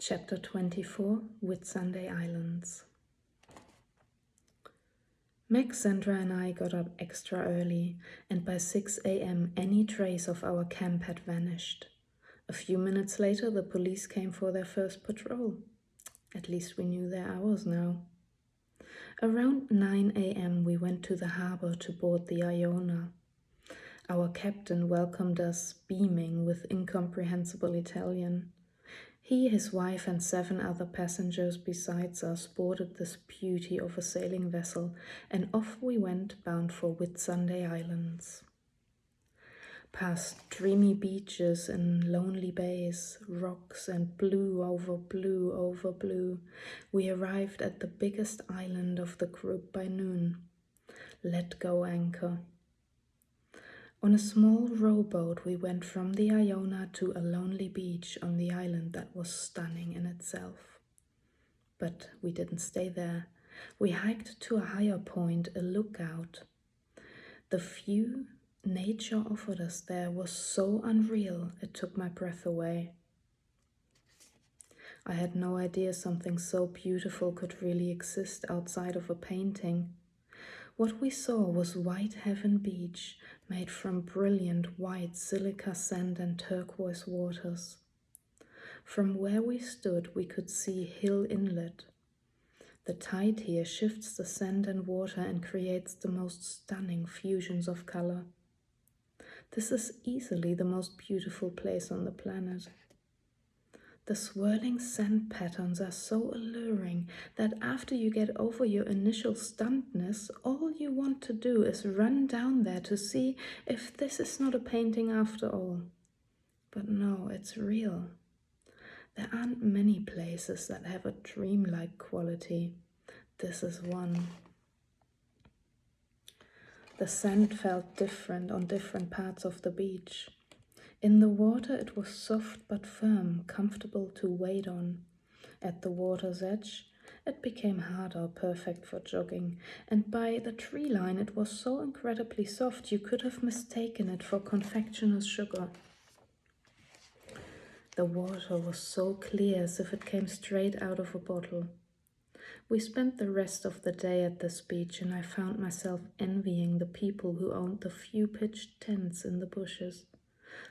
Chapter 24, Whitsunday Islands. Meg, Sandra and I got up extra early, and by 6 a.m. any trace of our camp had vanished. A few minutes later the police came for their first patrol. At least we knew their hours now. Around 9 a.m. we went to the harbour to board the Iona. Our captain welcomed us, beaming with incomprehensible Italian. He, his wife, and 7 other passengers besides us boarded this beauty of a sailing vessel, and off we went, bound for Whitsunday Islands. Past dreamy beaches and lonely bays, rocks and blue over blue, we arrived at the biggest island of the group by noon. Let go anchor. On a small rowboat we went from the Iona to a lonely beach on the island that was stunning in itself. But we didn't stay there. We hiked to a higher point, a lookout. The view nature offered us there was so unreal it took my breath away. I had no idea something so beautiful could really exist outside of a painting. What we saw was Whitehaven Beach, made from brilliant white silica sand and turquoise waters. From where we stood, we could see Hill Inlet. The tide here shifts the sand and water and creates the most stunning fusions of color. This is easily the most beautiful place on the planet. The swirling sand patterns are so alluring that after you get over your initial stunnedness, all you want to do is run down there to see if this is not a painting after all. But no, it's real. There aren't many places that have a dreamlike quality. This is one. The sand felt different on different parts of the beach. In the water it was soft but firm, comfortable to wade on. At the water's edge it became harder, perfect for jogging, and by the tree line it was so incredibly soft you could have mistaken it for confectioner's sugar. The water was so clear as if it came straight out of a bottle. We spent the rest of the day at this beach, and I found myself envying the people who owned the few pitched tents in the bushes.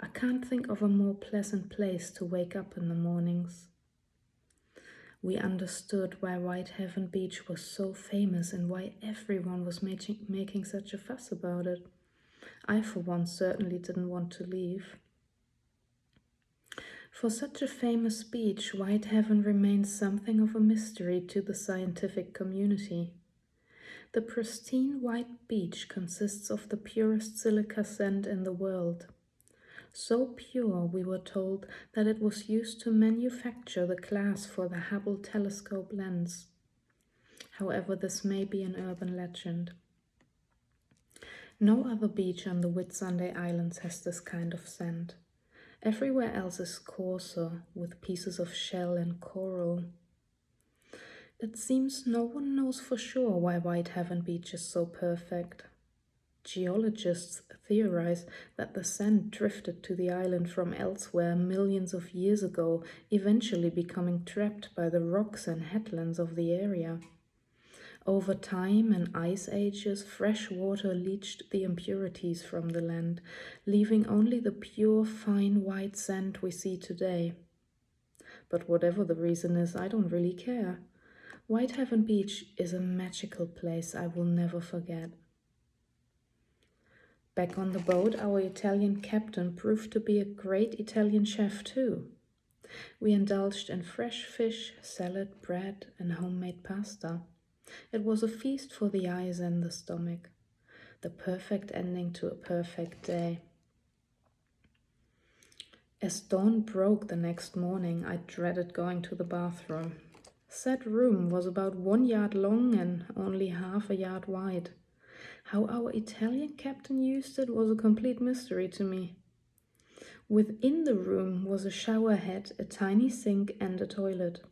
I can't think of a more pleasant place to wake up in the mornings. We understood why Whitehaven Beach was so famous and why everyone was making such a fuss about it. I, for one, certainly didn't want to leave. For such a famous beach, Whitehaven remains something of a mystery to the scientific community. The pristine white beach consists of the purest silica sand in the world. So pure, we were told, that it was used to manufacture the glass for the Hubble telescope lens. However, this may be an urban legend. No other beach on the Whitsunday Islands has this kind of sand. Everywhere else is coarser, with pieces of shell and coral. It seems no one knows for sure why Whitehaven Beach is so perfect. Geologists theorize that the sand drifted to the island from elsewhere millions of years ago, eventually becoming trapped by the rocks and headlands of the area. Over time and ice ages, fresh water leached the impurities from the land, leaving only the pure, fine white sand we see today. But whatever the reason is, I don't really care. Whitehaven Beach is a magical place I will never forget. Back on the boat, our Italian captain proved to be a great Italian chef too. We indulged in fresh fish, salad, bread, and homemade pasta. It was a feast for the eyes and the stomach, the perfect ending to a perfect day. As dawn broke the next morning, I dreaded going to the bathroom. Said room was about 1 yard long and only half a yard wide. How our Italian captain used it was a complete mystery to me. Within the room was a shower head, a tiny sink, and a toilet.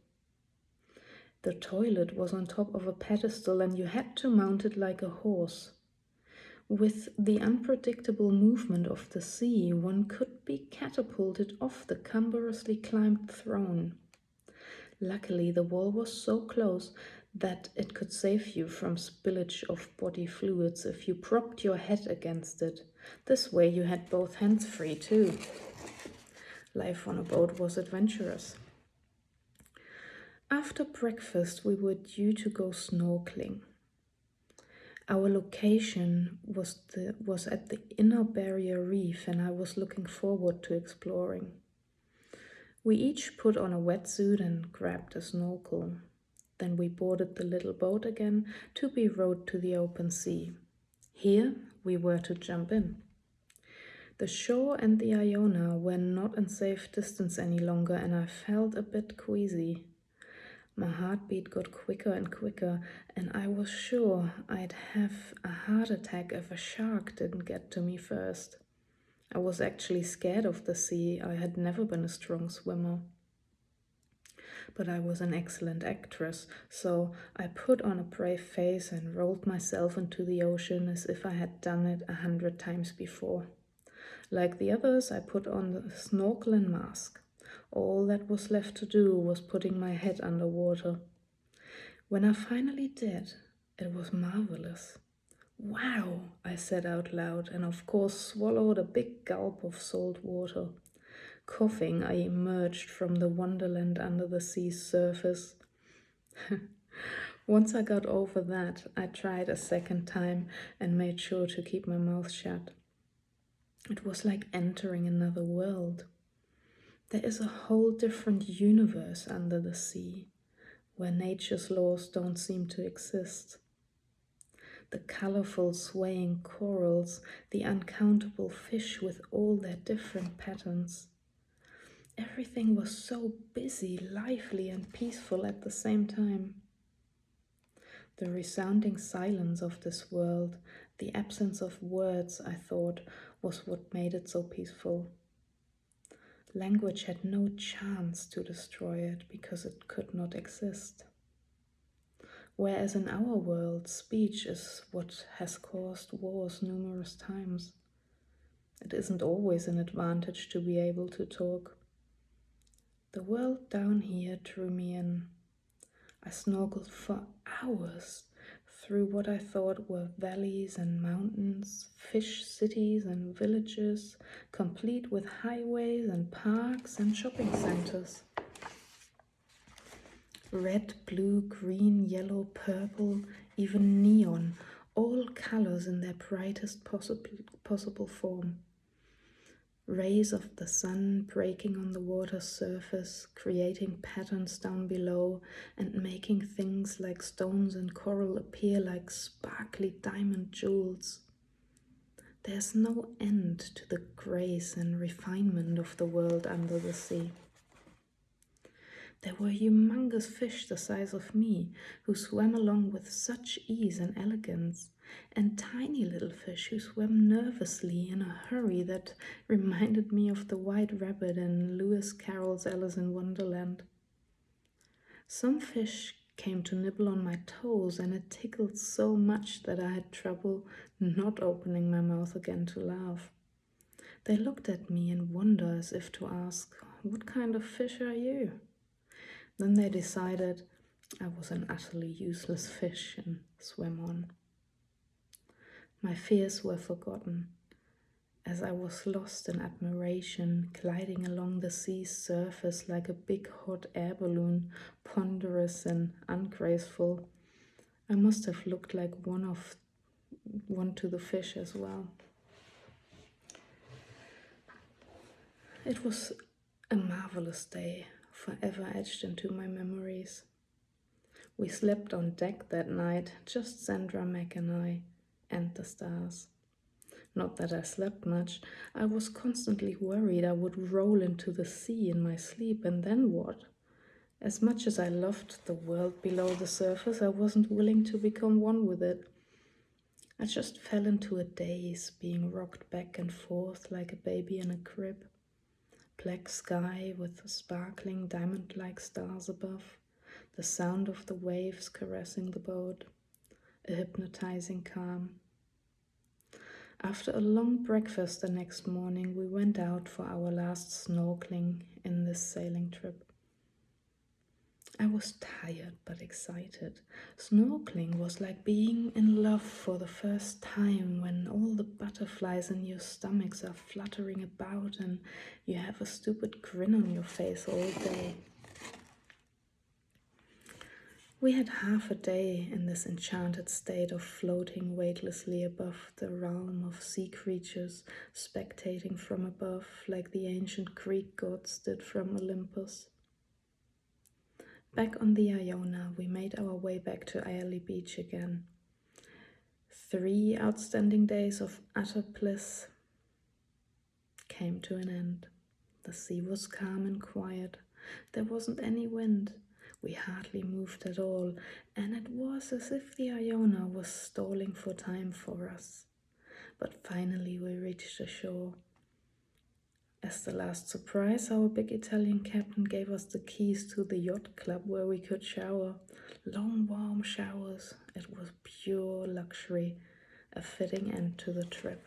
The toilet was on top of a pedestal and you had to mount it like a horse. With the unpredictable movement of the sea, one could be catapulted off the cumbrously climbed throne. Luckily, the wall was so close that it could save you from spillage of body fluids if you propped your head against it. This way you had both hands free too. Life on a boat was adventurous. After breakfast, we were due to go snorkeling. Our location was at the inner barrier reef, and I was looking forward to exploring. We each put on a wetsuit and grabbed a snorkel. Then we boarded the little boat again to be rowed to the open sea. Here we were to jump in. The shore and the Iona were not in safe distance any longer, and I felt a bit queasy. My heartbeat got quicker and quicker, and I was sure I'd have a heart attack if a shark didn't get to me first. I was actually scared of the sea. I had never been a strong swimmer. But I was an excellent actress, so I put on a brave face and rolled myself into the ocean as if I had done it 100 times before. Like the others, I put on the snorkel and mask. All that was left to do was putting my head underwater. When I finally did, it was marvelous. Wow, I said out loud, and of course swallowed a big gulp of salt water. Coughing, I emerged from the wonderland under the sea's surface. Once I got over that, I tried a second time and made sure to keep my mouth shut. It was like entering another world. There is a whole different universe under the sea, where nature's laws don't seem to exist. The colorful swaying corals, the uncountable fish with all their different patterns. Everything was so busy, lively, and peaceful at the same time. The resounding silence of this world, the absence of words, I thought, was what made it so peaceful. Language had no chance to destroy it because it could not exist. Whereas in our world, speech is what has caused wars numerous times. It isn't always an advantage to be able to talk. The world down here drew me in. I snorkeled for hours through what I thought were valleys and mountains, fish cities and villages, complete with highways and parks and shopping centers. Red, blue, green, yellow, purple, even neon, all colors in their brightest possible form. Rays of the sun breaking on the water's surface, creating patterns down below and making things like stones and coral appear like sparkly diamond jewels. There's no end to the grace and refinement of the world under the sea. There were humongous fish the size of me who swam along with such ease and elegance, and tiny little fish who swam nervously in a hurry that reminded me of the white rabbit in Lewis Carroll's Alice in Wonderland. Some fish came to nibble on my toes, and it tickled so much that I had trouble not opening my mouth again to laugh. They looked at me in wonder as if to ask, "What kind of fish are you?" Then they decided I was an utterly useless fish and swam on. My fears were forgotten as I was lost in admiration, gliding along the sea's surface like a big hot air balloon, ponderous and ungraceful. I must have looked like one to the fish as well. It was a marvelous day, forever etched into my memories. We slept on deck that night, just Sandra, Mac and I, and the stars. Not that I slept much. I was constantly worried I would roll into the sea in my sleep, and then what? As much as I loved the world below the surface, I wasn't willing to become one with it. I just fell into a daze, being rocked back and forth like a baby in a crib. Black sky with sparkling diamond-like stars above, the sound of the waves caressing the boat, a hypnotizing calm. After a long breakfast the next morning, we went out for our last snorkeling in this sailing trip. was tired but excited. Snorkeling was like being in love for the first time, when all the butterflies in your stomachs are fluttering about and you have a stupid grin on your face all day. We had half a day in this enchanted state of floating weightlessly above the realm of sea creatures, spectating from above like the ancient Greek gods did from Olympus. Back on the Iona, we made our way back to Whitehaven Beach again. 3 outstanding days of utter bliss came to an end. The sea was calm and quiet. There wasn't any wind. We hardly moved at all, and it was as if the Iona was stalling for time for us. But finally we reached the shore. As the last surprise, our big Italian captain gave us the keys to the yacht club where we could shower. Long warm showers. It was pure luxury, a fitting end to the trip.